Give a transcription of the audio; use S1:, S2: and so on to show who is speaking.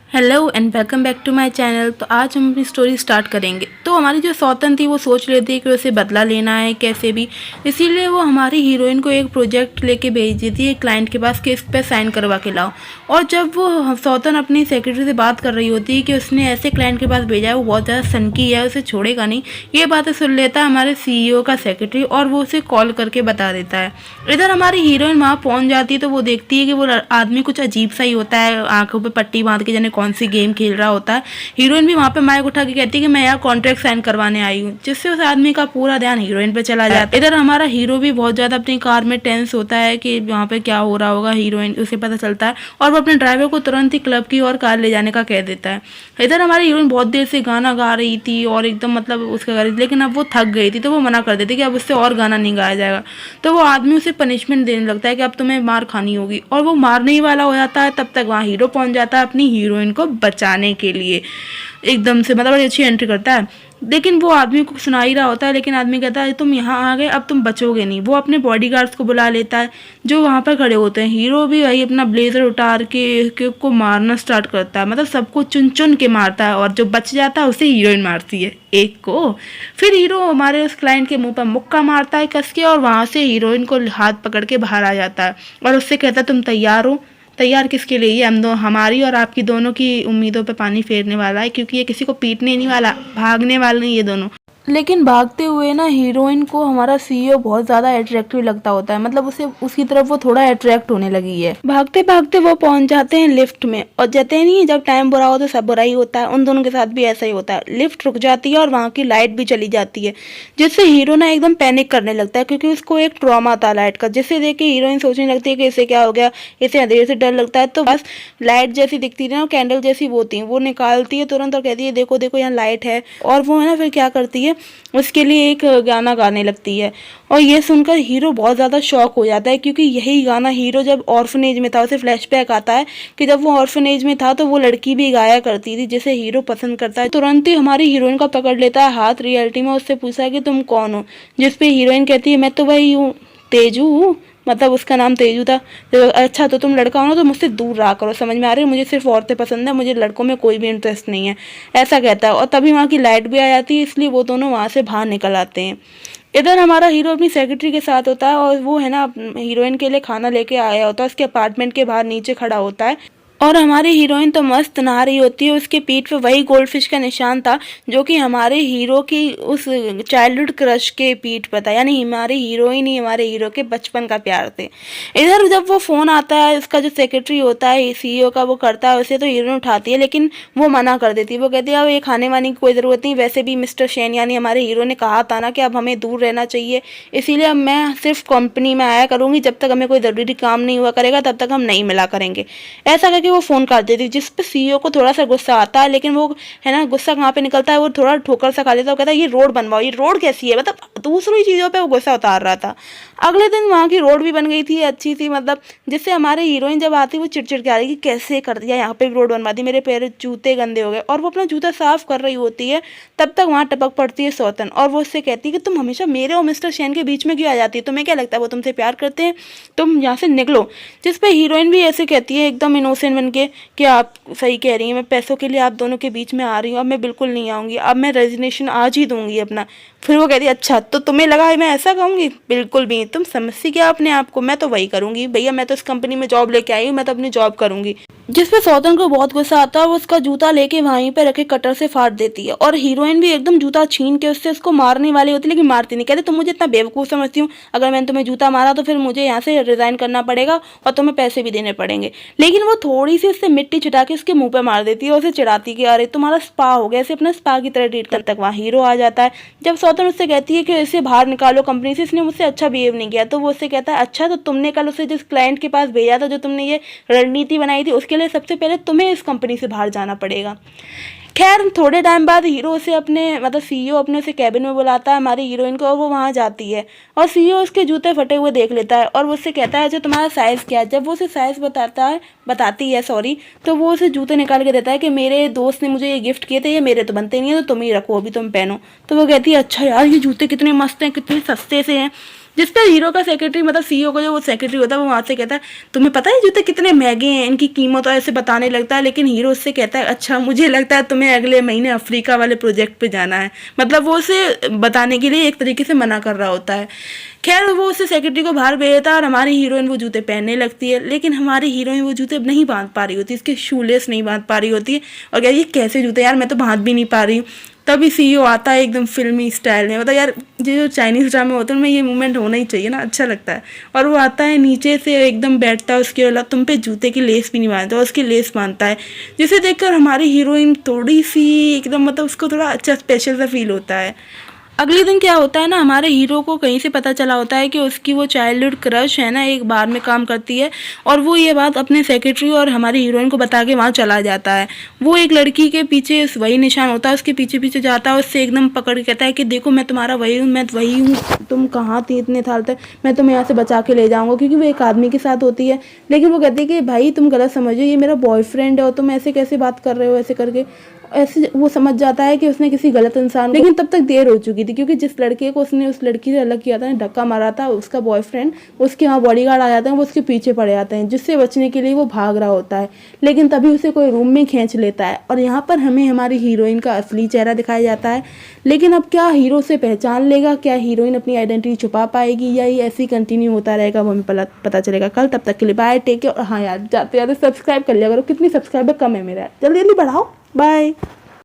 S1: Hello and welcome back to my channel. तो आज हम अपनी स्टोरी स्टार्ट करेंगे। तो हमारी जो सौतन थी वो सोच लेती है कि उसे बदला लेना है कैसे भी, इसीलिए वो हमारी हीरोइन को एक प्रोजेक्ट लेके भेज देती है क्लाइंट के पास कि इस पे साइन करवा के लाओ। और जब वो सौतन अपनी सेक्रेटरी से बात कर रही होती है कि उसने ऐसे क्लाइंट के पास भेजा है, वो बहुत ज़्यादा सनकी है, उसे छोड़ेगा नहीं, ये बातें सुन लेता है हमारे CEO का सेक्रेटरी और वो उसे कॉल करके बता देता है। इधर हमारी हीरोइन वहाँ पहुँच जाती है तो वो देखती है कि वो आदमी कुछ अजीब सा ही होता है, आंखों पे पट्टी बांध के जाने कौन सी गेम खेल रहा होता है। हीरोइन भी वहाँ पे माइक उठा के कहती है कि मैं यहाँ कॉन्ट्रैक्ट साइन करवाने आई हूँ, जिससे उस आदमी का पूरा ध्यान हीरोइन पे चला जाता है। इधर हमारा हीरो भी बहुत ज़्यादा अपनी कार में टेंस होता है कि वहाँ पे क्या हो रहा होगा, हीरोइन उसे पता चलता है और वो अपने ड्राइवर को तुरंत ही क्लब की और कार ले जाने का कह देता है। इधर हमारी हीरोइन बहुत देर से गाना गा रही थी और एकदम मतलब उसका गा रही थी, लेकिन अब वो थक गई थी तो वो मना कर देती कि अब उससे और गाना नहीं गाया जाएगा। तो वो आदमी उसे पनिशमेंट देने लगता है कि अब तुम्हें मार खानी होगी और वो मारने ही वाला हो जाता है। तब तक वहाँ हीरो पहुंच जाता है अपनी हीरोइन को बचाने के लिए। एकदम से मतलब बड़ी अच्छी एंट्री करता है, लेकिन वो आदमी को सुना ही रहा होता है, लेकिन आदमी कहता है तुम यहाँ आ गए, अब तुम बचोगे नहीं। वो अपने बॉडीगार्ड्स को बुला लेता है जो वहाँ पर खड़े होते हैं। हीरो भी वही अपना ब्लेजर उतार के को मारना स्टार्ट करता है, मतलब सबको चुन चुन के मारता है और जो बच जाता है उसे हीरोइन मारती है एक को। फिर हीरो हमारे उस क्लाइंट के मुंह पर मुक्का मारता है कस के और वहाँ से हीरोइन को हाथ पकड़ के बाहर आ जाता है और उससे कहता है तुम तैयार हो? तैयार किसके लिए? ये हमारी और आपकी दोनों की उम्मीदों पे पानी फेरने वाला है, क्योंकि ये किसी को पीटने नहीं वाला, भागने वाले नहीं ये दोनों। लेकिन भागते हुए ना हीरोइन को हमारा CEO बहुत ज़्यादा अट्रैक्टिव लगता होता है, मतलब उसे उसकी तरफ वो थोड़ा अट्रैक्ट होने लगी है। भागते भागते वो पहुंच जाते हैं लिफ्ट में और जाते नहीं, जब टाइम बुरा हो तो सब बुरा ही होता है, उन दोनों के साथ भी ऐसा ही होता है। लिफ्ट रुक जाती है और वहाँ की लाइट भी चली जाती है, जिससे हीरो ना एकदम पैनिक करने लगता है, क्योंकि उसको एक ट्रॉमा था लाइट का, जिससे देख के हीरोइन सोचने लगती है कि इसे क्या हो गया, इसे अंधेरे से डर लगता है। तो बस लाइट जैसी दिखती थी ना, कैंडल जैसी वो थी, वो निकालती है तुरंत और कहती है देखो देखो यहाँ लाइट है। और वो है ना फिर क्या करती है, उसके लिए एक गाना गाने लगती है और ये सुनकर हीरो बहुत ज़्यादा शॉक हो जाता है, क्योंकि यही गाना हीरो जब ऑर्फनेज में था, उसे फ्लैशबैक आता है कि जब वो ऑर्फनेज में था तो वो लड़की भी गाया करती थी जिसे हीरो पसंद करता है। तुरंत ही हमारी हीरोइन का पकड़ लेता है हाथ रियलिटी में, उससे पूछा है कि तुम कौन हो, जिसपे हीरोइन कहती है मैं तो वही हूँ, तेजू हूँ, मतलब उसका नाम तेजू था। तो अच्छा तो तुम लड़का हो ना, तो मुझसे दूर रहा करो, समझ में आ रही है, मुझे सिर्फ औरतें पसंद है, मुझे लड़कों में कोई भी इंटरेस्ट नहीं है, ऐसा कहता है। और तभी वहाँ की लाइट भी आ जाती है, इसलिए वो दोनों वहाँ से बाहर निकल आते हैं। इधर हमारा हीरो अपनी सेक्रेटरी के साथ होता है और वो है ना हीरोइन के लिए खाना लेके आया होता है, उसके अपार्टमेंट के बाहर नीचे खड़ा होता है और हमारी हीरोइन तो मस्त नहा रही होती है। उसके पीठ पे वही गोल्ड फिश का निशान था जो कि हमारे हीरो की उस चाइल्डहुड क्रश के पीठ पर था, यानी हमारी हीरोइन ही हमारे हीरो के बचपन का प्यार थे। इधर जब वो फ़ोन आता है, उसका जो सेक्रेटरी होता है CEO का, वो करता है उसे, तो हीरोइन उठाती है, लेकिन वो मना कर देती है। वो कहती है अब ये खाने वाने की कोई ज़रूरत नहीं, वैसे भी मिस्टर शेन यानी हमारे हीरो ने कहा था ना कि अब हमें दूर रहना चाहिए, इसीलिए अब मैं सिर्फ कंपनी में आया करूँगी, जब तक हमें कोई ज़रूरी काम नहीं हुआ करेगा तब तक हम नहीं मिला करेंगे, ऐसा करके वो फ़ोन कर देती, जिस पे CEO को थोड़ा सा गुस्सा आता है। लेकिन वो है ना गुस्सा कहाँ पे निकलता है, वो थोड़ा ठोकर सा खा लेता है, वो कहता है ये रोड बनवाओ, ये रोड कैसी है, मतलब दूसरी चीज़ों पे वो गुस्सा उतार रहा था। अगले दिन वहाँ की रोड भी बन गई थी अच्छी सी, मतलब जिससे हमारे हीरोइन जब आती वो चिड़चिड़ के आ रही कि कैसे कर दिया, यहाँ पे भी रोड बनवा दी, मेरे पैर जूते गंदे हो गए, और वो अपना जूता साफ कर रही होती है। तब तक वहाँ टपक पड़ती है सौतन और वो उससे कहती है कि तुम हमेशा मेरे और मिस्टर शेन के बीच में क्यों आ जाती है, तुम्हें क्या लगता है वो तुमसे प्यार करते हैं, तुम यहाँ से निकलो। जिस पे हीरोइन भी ऐसे कहती है एकदम इनोसेंट बन के कि आप सही कह रही हैं, मैं पैसों के लिए आप दोनों के बीच में आ रही हूँ, अब मैं बिल्कुल नहीं आऊँगी, अब मैं रेजिग्नेशन आज ही दूंगी अपना। फिर वो कहती है अच्छा तो तुम्हें लगा है मैं ऐसा कहूँगी, बिल्कुल भी नहीं, तुम समझती क्या अपने आप को, मैं तो वही करूँगी भैया, मैं तो इस कंपनी में जॉब लेके आई हूँ, मैं तो अपनी जॉब करूँगी। जिसपे सौतन को बहुत गुस्सा आता है, वो उसका जूता लेके वहीं पे रखे कटर से फाड़ देती है और हीरोइन भी एकदम जूता छीन के उससे उसको मारने वाली होती है, लेकिन मारती नहीं। कहते तुम मुझे इतना बेवकूफ़ समझती हूँ, अगर मैंने तुम्हें जूता मारा तो फिर मुझे यहाँ से रिजाइन करना पड़ेगा और तुम्हें पैसे भी देने पड़ेंगे। लेकिन वो थोड़ी सी उससे मिट्टी छिटा के उसके मुंह पे मार देती है और उसे चिढ़ाती कि अरे तुम्हारा स्पा हो गया, ऐसे अपना स्पा की तरह ट्रीट कर। तक वहाँ हीरो आ जाता है। जब सौतन उससे कहती है कि इसे बाहर निकालो कंपनी से, इसने मुझसे अच्छा बिहेव नहीं किया, तो वो उससे कहता है अच्छा तो तुमने कल उसे जिस क्लाइंट के पास भेजा था, जो तुमने ये रणनीति बनाई थी, उसके लिए सबसे पहले तुम्हें इस कंपनी से बाहर जाना पड़ेगा। खैर थोड़े टाइम बाद हीरो उसे अपने मतलब CEO अपने उसे कैबिन में बुलाता है हमारी हीरोइन को, और वो वहाँ जाती है और CEO उसके जूते फटे हुए देख लेता है और वो उससे कहता है अच्छा तुम्हारा साइज़ क्या है। जब वो उसे साइज़ बताती है सॉरी, तो वो उसे जूते निकाल के देता है कि मेरे दोस्त ने मुझे ये गिफ्ट किए थे, ये मेरे तो बनते नहीं है, तो तुम ही रखो, अभी तुम पहनो। तो वो कहती है अच्छा यार ये जूते कितने मस्त हैं, कितने सस्ते से हैं। जिस पर हीरो का सेक्रेटरी मतलब सीईओ का जो वो सेक्रेटरी होता है वो वहाँ से कहता है तुम्हें पता है जूते कितने महंगे हैं, इनकी कीमत, और ऐसे बताने लगता है। लेकिन हीरो उससे कहता है अच्छा मुझे लगता है तुम्हें अगले महीने अफ्रीका वाले प्रोजेक्ट पे जाना है। मतलब वो उसे बताने के लिए एक तरीके से मना कर रहा होता है। खैर वो उसे सेक्रेटरी को बाहर भेज देता है और हमारी हीरोइन वो जूते पहनने लगती है। लेकिन हमारी हीरोइन वो जूते नहीं बांध पा रही होती, इसके शूलेस नहीं बांध पा रही होती है और कह रही है कैसे जूते यार, मैं तो बांध भी नहीं पा रही हूँ। तभी सीईओ आता है एकदम फिल्मी स्टाइल में, मतलब यार ये जो चाइनीज़ ड्रामे होते हैं उनमें ये मूवमेंट होना ही चाहिए ना, अच्छा लगता है। और वो आता है नीचे से एकदम बैठता है, उसके अलावा तुम पे जूते की लेस भी नहीं बांधता और उसकी लेस बांधता है, जिसे देखकर हमारी हीरोइन थोड़ी सी एकदम मतलब उसको थोड़ा अच्छा स्पेशल सा फील होता है। अगले दिन क्या होता है ना, हमारे हीरो को कहीं से पता चला होता है कि उसकी वो चाइल्डहुड क्रश है ना एक बार में काम करती है, और वो ये बात अपने सेक्रेटरी और हमारी हीरोइन को बता के वहाँ चला जाता है। वो एक लड़की के पीछे वही निशान होता है, उसके पीछे पीछे जाता है, उससे एकदम पकड़ के कहता है कि देखो मैं तुम्हारा वही हूँ, मैं वही हूँ, तुम कहाँ थी इतने साल तक, मैं तुम्हें यहाँ से बचा के ले जाऊँगा, क्योंकि वो एक आदमी के साथ होती है। लेकिन वो कहती है कि भाई तुम गलत समझो, ये मेरा बॉयफ्रेंड है और तुम ऐसे कैसे बात कर रहे हो, ऐसे करके ऐसे वो समझ जाता है कि उसने किसी गलत इंसान, लेकिन तब तक देर हो चुकी थी, क्योंकि जिस लड़के को उसने उस लड़की से अलग किया था, धक्का मारा था, उसका बॉयफ्रेंड, उसके वहाँ बॉडीगार्ड आ जाते हैं, वो उसके पीछे पड़ जाते हैं, जिससे बचने के लिए वो भाग रहा होता है। लेकिन तभी उसे कोई रूम में खींच लेता है और यहाँ पर हमें हमारी हीरोइन का असली चेहरा दिखाया जाता है। लेकिन अब क्या हीरो से पहचान लेगा, क्या हीरोइन अपनी आइडेंटिटी छुपा पाएगी, या ये ऐसे ही कंटिन्यू होता रहेगा, वो हमें पता चलेगा कल। तब तक के लिए बाय, टेक केयर। और हाँ यार जाते जाते सब्सक्राइब कर लिया करो, कितनी सब्सक्राइबर कम है मेरा, जल्दी जल्दी बढ़ाओ। बाय।